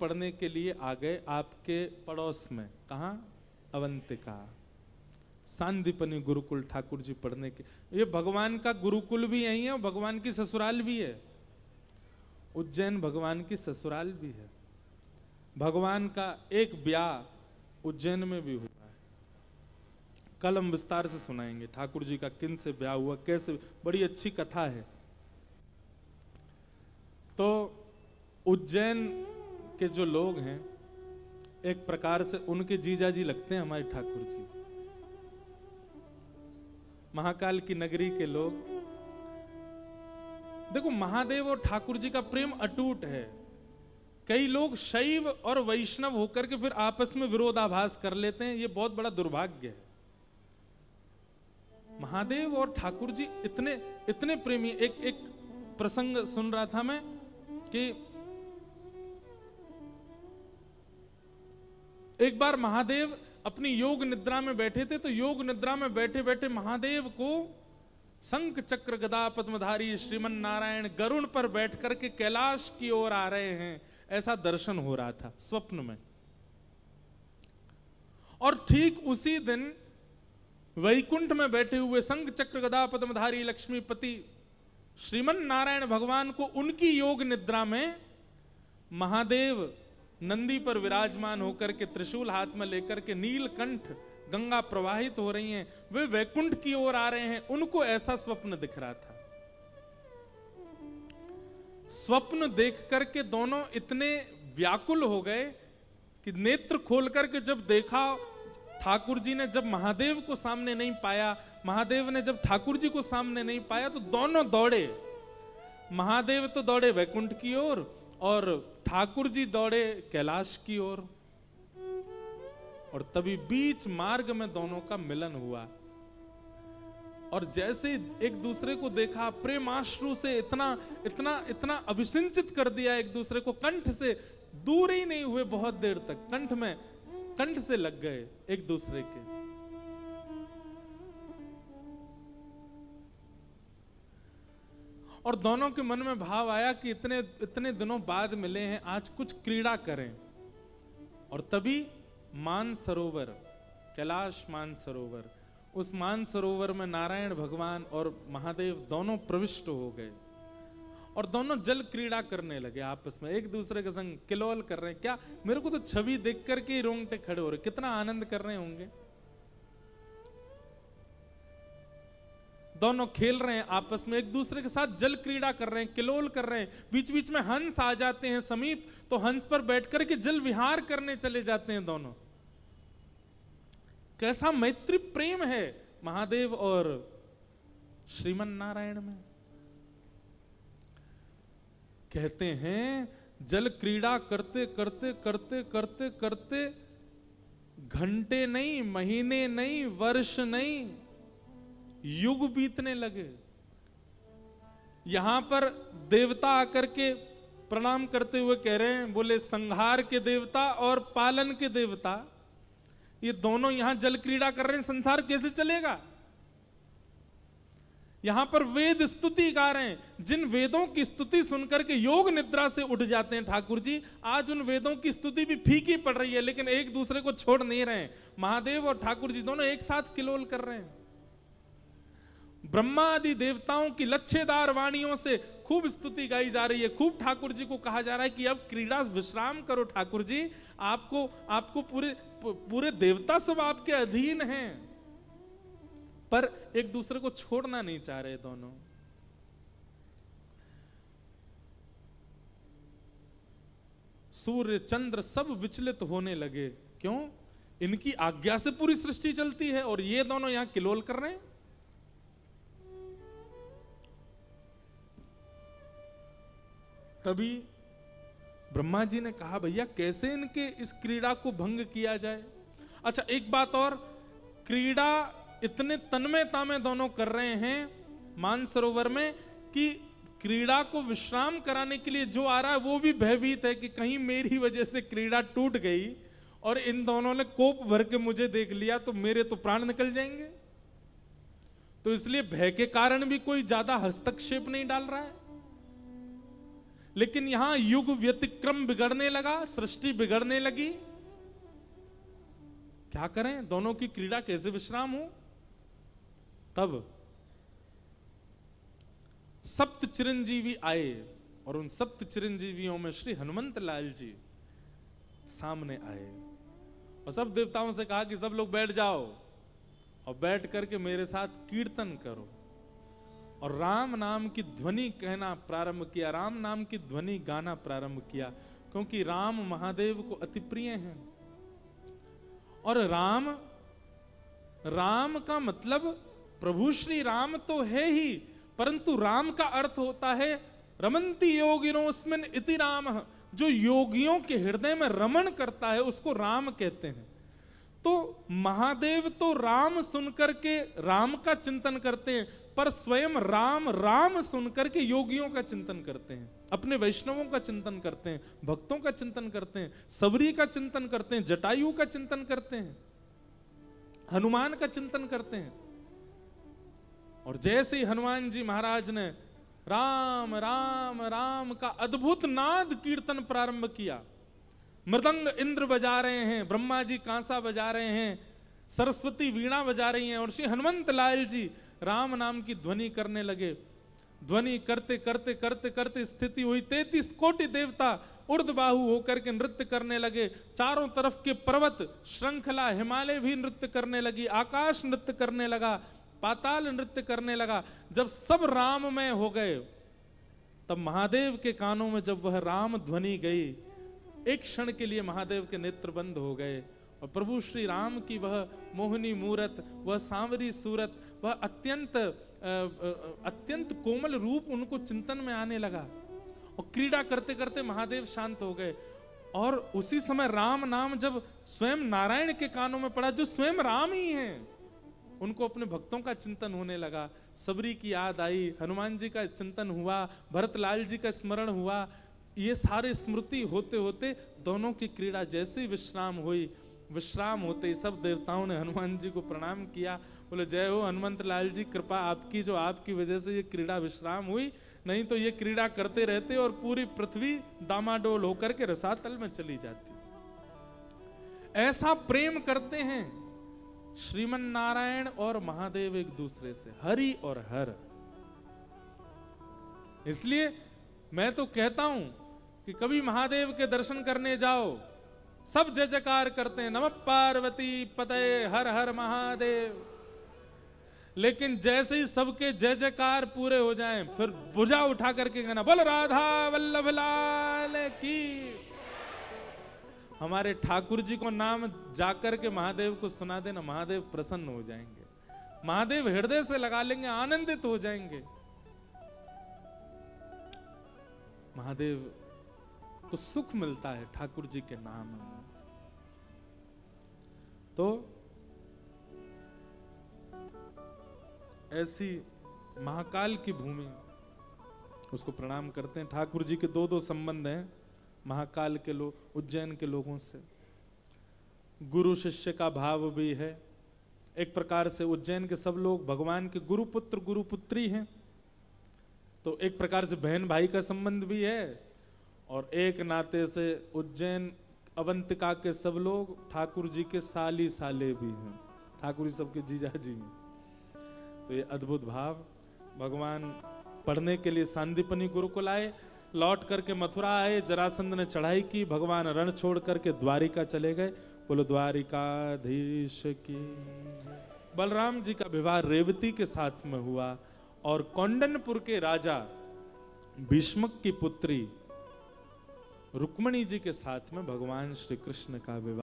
पढ़ने के लिए आ गए आपके पड़ोस में। कहाँ? अवंतिका। सांदीपनि गुरुकुल ठाकुर जी पढ़ने के। ये भगवान का गुरुकुल भी यही है और भगवान की ससुराल भी है। उज्जैन भगवान की ससुराल भी है। भगवान का एक ब्याह उज्जैन में भी हुआ है। कल हम विस्तार से सुनाएंगे ठाकुर जी का किन से ब्याह हुआ, कैसे, बड़ी अच्छी कथा है। तो उज्जैन के जो लोग हैं एक प्रकार से उनके जीजाजी लगते हैं हमारे ठाकुर जी। महाकाल की नगरी के लोग। देखो महादेव और ठाकुर जी का प्रेम अटूट है। कई लोग शैव और वैष्णव होकर के फिर आपस में विरोधाभास कर लेते हैं, ये बहुत बड़ा दुर्भाग्य है। महादेव और ठाकुर जी इतने इतने प्रेमी। एक प्रसंग सुन रहा था मैं कि एक बार महादेव अपनी योग निद्रा में बैठे थे, तो योग निद्रा में बैठे बैठे महादेव को शंख चक्र गदा पद्मधारी श्रीमन नारायण गरुण पर बैठ करके कैलाश की ओर आ रहे हैं, ऐसा दर्शन हो रहा था स्वप्न में। और ठीक उसी दिन वैकुंठ में बैठे हुए शंख चक्र गदा पद्मधारी लक्ष्मीपति श्रीमन नारायण भगवान को उनकी योग निद्रा में महादेव नंदी पर विराजमान होकर के त्रिशूल हाथ में लेकर के नीलकंठ गंगा प्रवाहित हो रही हैं, वे वैकुंठ की ओर आ रहे हैं, उनको ऐसा स्वप्न दिख रहा था। स्वप्न देख करके दोनों इतने व्याकुल हो गए कि नेत्र खोल करके जब देखा, ठाकुर जी ने जब महादेव को सामने नहीं पाया, महादेव ने जब ठाकुर जी को सामने नहीं पाया, तो दोनों दौड़े। महादेव तो दौड़े वैकुंठ की ओर और ठाकुर जी दौड़े कैलाश की ओर। और तभी बीच मार्ग में दोनों का मिलन हुआ। और जैसे एक दूसरे को देखा, प्रेमाश्रु से इतना इतना इतना अभिसिंचित कर दिया एक दूसरे को, कंठ से दूर ही नहीं हुए बहुत देर तक, कंठ से लग गए एक दूसरे के। और दोनों के मन में भाव आया कि इतने इतने दिनों बाद मिले हैं, आज कुछ क्रीड़ा करें। और तभी मानसरोवर, कैलाश मानसरोवर, उस मानसरोवर में नारायण भगवान और महादेव दोनों प्रविष्ट हो गए और दोनों जल क्रीड़ा करने लगे आपस में, एक दूसरे के संग किलोल कर रहे हैं। क्या, मेरे को तो छवि देख करके ही रोंगटे खड़े हो रहे, कितना आनंद कर रहे होंगे। दोनों खेल रहे हैं आपस में, एक दूसरे के साथ जल क्रीड़ा कर रहे हैं, किलोल कर रहे हैं। बीच बीच में हंस आ जाते हैं समीप, तो हंस पर बैठ करके जल विहार करने चले जाते हैं दोनों। कैसा मैत्री प्रेम है महादेव और श्रीमन नारायण में। कहते हैं जल क्रीड़ा करते करते करते करते करते घंटे नहीं, महीने नहीं, वर्ष नहीं, युग बीतने लगे। यहां पर देवता आकर के प्रणाम करते हुए कह रहे हैं, बोले संहार के देवता और पालन के देवता, ये दोनों यहां जल क्रीड़ा कर रहे हैं, संसार कैसे चलेगा। यहां पर वेद स्तुति गा रहे हैं, जिन वेदों की स्तुति सुनकर के योग निद्रा से उठ जाते हैं ठाकुर जी, आज उन वेदों की स्तुति भी फीकी पड़ रही है, लेकिन एक दूसरे को छोड़ नहीं रहे। महादेव और ठाकुर जी दोनों एक साथ किलोल कर रहे हैं। ब्रह्मा आदि देवताओं की लच्छेदार वाणियों से खूब स्तुति गाई जा रही है, खूब ठाकुर जी को कहा जा रहा है कि अब क्रीड़ा विश्राम करो ठाकुर जी, आपको पूरे देवता सब आपके अधीन हैं। पर एक दूसरे को छोड़ना नहीं चाह रहे दोनों। सूर्य चंद्र सब विचलित होने लगे। क्यों? इनकी आज्ञा से पूरी सृष्टि चलती है और ये दोनों यहां किलोल कर रहे हैं। तभी ब्रह्मा जी ने कहा, भैया कैसे इनके इस क्रीड़ा को भंग किया जाए। अच्छा एक बात और, क्रीड़ा इतने तन्मयता में दोनों कर रहे हैं मानसरोवर में कि क्रीड़ा को विश्राम कराने के लिए जो आ रहा है वो भी भयभीत है कि कहीं मेरी वजह से क्रीड़ा टूट गई और इन दोनों ने कोप भर के मुझे देख लिया तो मेरे तो प्राण निकल जाएंगे। तो इसलिए भय के कारण भी कोई ज्यादा हस्तक्षेप नहीं डाल रहा है। लेकिन यहां युग व्यतिक्रम बिगड़ने लगा, सृष्टि बिगड़ने लगी। क्या करें, दोनों की क्रीड़ा कैसे विश्राम हो? तब सप्त चिरंजीवी आए और उन सप्त चिरंजीवियों में श्री हनुमंत लाल जी सामने आए और सब देवताओं से कहा कि सब लोग बैठ जाओ और बैठ करके मेरे साथ कीर्तन करो। और राम नाम की ध्वनि कहना प्रारंभ किया, राम नाम की ध्वनि गाना प्रारंभ किया, क्योंकि राम महादेव को अति प्रिय हैं। और राम का मतलब प्रभु श्री राम तो है ही, परंतु राम का अर्थ होता है रमन्ति योगिनोस्मिन् इति रामः। जो योगियों के हृदय में रमण करता है उसको राम कहते हैं। तो महादेव तो राम सुनकर के राम का चिंतन करते हैं, पर स्वयं राम सुनकर के योगियों का चिंतन करते हैं, अपने वैष्णवों का चिंतन करते हैं, भक्तों का चिंतन करते हैं, सबरी का चिंतन करते हैं, जटायु का चिंतन करते हैं, हनुमान का चिंतन करते हैं। और जैसे ही हनुमान जी महाराज ने राम राम राम का अद्भुत नाद कीर्तन प्रारंभ किया, मृदंग इंद्र बजा रहे हैं, ब्रह्मा जी कांसा बजा रहे हैं, सरस्वती वीणा बजा रही हैं, और श्री हनुमंत लाल जी राम नाम की ध्वनि करने लगे। ध्वनि करते करते करते करते स्थिति हुई, 33 कोटि देवता ऊर्ध्वबाहु होकर के नृत्य करने लगे। चारों तरफ के पर्वत श्रृंखला हिमालय भी नृत्य करने लगी, आकाश नृत्य करने लगा, पाताल नृत्य करने लगा। जब सब राममय हो गए, तब महादेव के कानों में जब वह राम ध्वनि गई, एक क्षण के लिए महादेव के नेत्र बंद हो गए और प्रभु श्री राम की वह मोहिनी मूरत, वह सांवरी सूरत, वह अत्यंत कोमल रूप उनको चिंतन में आने लगा। और क्रीड़ा करते करते महादेव शांत हो गए। और उसी समय राम नाम जब स्वयं नारायण के कानों में पड़ा, जो स्वयं राम ही हैं, उनको अपने भक्तों का चिंतन होने लगा। सबरी की याद आई, हनुमान जी का चिंतन हुआ, भरतलाल जी का स्मरण हुआ। ये सारे स्मृति होते होते दोनों की क्रीड़ा जैसे विश्राम हुई, विश्राम होते ही सब देवताओं ने हनुमान जी को प्रणाम किया, बोले जय हो हनुमंत लाल जी, कृपा आपकी, जो आपकी वजह से ये क्रीड़ा विश्राम हुई, नहीं तो ये क्रीड़ा करते रहते और पूरी पृथ्वी डामाडोल होकर के रसातल में चली जाती। ऐसा प्रेम करते हैं श्रीमन नारायण और महादेव एक दूसरे से, हरि और हर। इसलिए मैं तो कहता हूं कि कभी महादेव के दर्शन करने जाओ, सब जय जयकार करते हैं, नमः पार्वती पते हर हर महादेव, लेकिन जैसे ही सबके जय जयकार पूरे हो जाएं, फिर भुजा उठा करके कहना बोल राधा वल्लभ लाल की। हमारे ठाकुर जी को नाम जाकर के महादेव को सुना देना, महादेव प्रसन्न हो जाएंगे, महादेव हृदय से लगा लेंगे, आनंदित हो जाएंगे। महादेव को सुख मिलता है ठाकुर जी के नाम में। तो ऐसी महाकाल की भूमि, उसको प्रणाम करते हैं। ठाकुर जी के दो संबंध हैं महाकाल के लोग, उज्जैन के लोगों से। गुरु शिष्य का भाव भी है, एक प्रकार से उज्जैन के सब लोग भगवान के गुरुपुत्र गुरुपुत्री हैं, तो एक प्रकार से बहन भाई का संबंध भी है। और एक नाते से उज्जैन अवंतिका के सब लोग ठाकुर जी के साली साले भी हैं, ठाकुर जी सबके जीजा जी हैं। तो ये अद्भुत भाव, भगवान पढ़ने के लिए सांदीपनी गुरुकुल आए, लौट करके मथुरा आए, जरासंध ने चढ़ाई की, भगवान रण छोड़ करके द्वारिका चले गए। बोलो द्वारिकाधीश की। बलराम जी का विवाह रेवती के साथ में हुआ और कौंडनपुर के राजा भीष्मक की पुत्री रुक्मणी जी के साथ में भगवान श्री कृष्ण का विवाह